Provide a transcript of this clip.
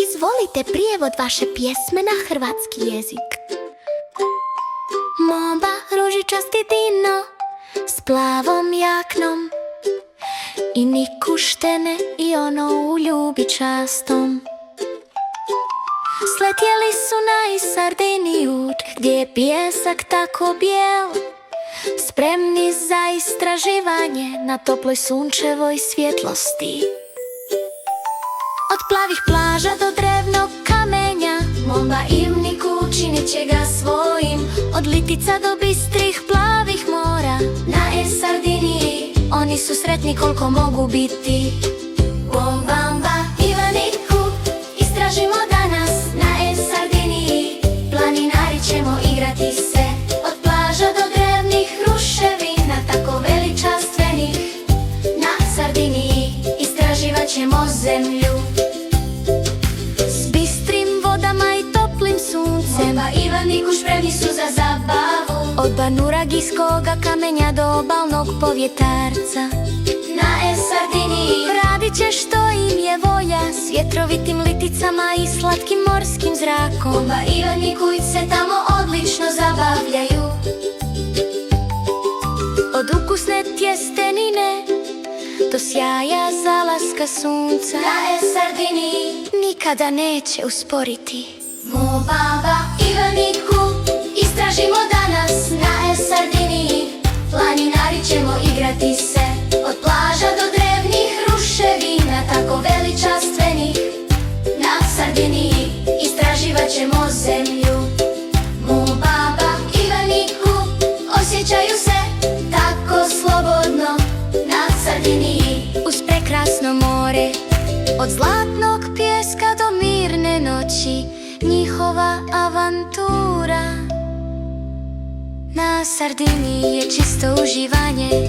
Izvolite prijevod vaše pjesme na hrvatski jezik. Momba ružičasti dino s plavom jaknom i nikuštene i ono u ljubičastom. Sletjeli su na Sardiniju gdje je pijesak tako bijel, spremni za istraživanje na toploj sunčevoj svjetlosti. Od plavih plaža do drevnog kamenja Momba Ivniku učinit će ga svojim. Od litica do bistrih plavih mora na Sardiniji oni su sretni koliko mogu biti. Momba Ivniku istražimo danas na Sardiniji. Planinari ćemo igrati se od plaža do drevnih ruševina tako veličanstvenih. Na Sardiniji istraživat ćemo zemlju s bistrim vodama i toplim suncem. Momba Ivniku spremni su za zabavu od banuragijskoga kamenja do obalnog povjetarca. Na Sardiniji radit će što im je volja s vjetrovitim liticama i slatkim morskim zrakom. Momba Ivniku se tamo odlično zabavljaju. Od ukusne tjestenine do sjaja zalaska sunca na Sardiniji nikada neće usporiti. Momba Ivniku istražimo danas na Sardiniji. Planinari ćemo igrati se od plaža do drevnih ruševina tako veličanstvenih. Na Sardiniji istraživat ćemo zemlju. Momba Ivniku osjećaju se tako slobodno na Sardiniji uz prekrasno more. Od zlatnog pijeska do mirne noći njihova avantura. Na Sardiniji je čisto uživanje.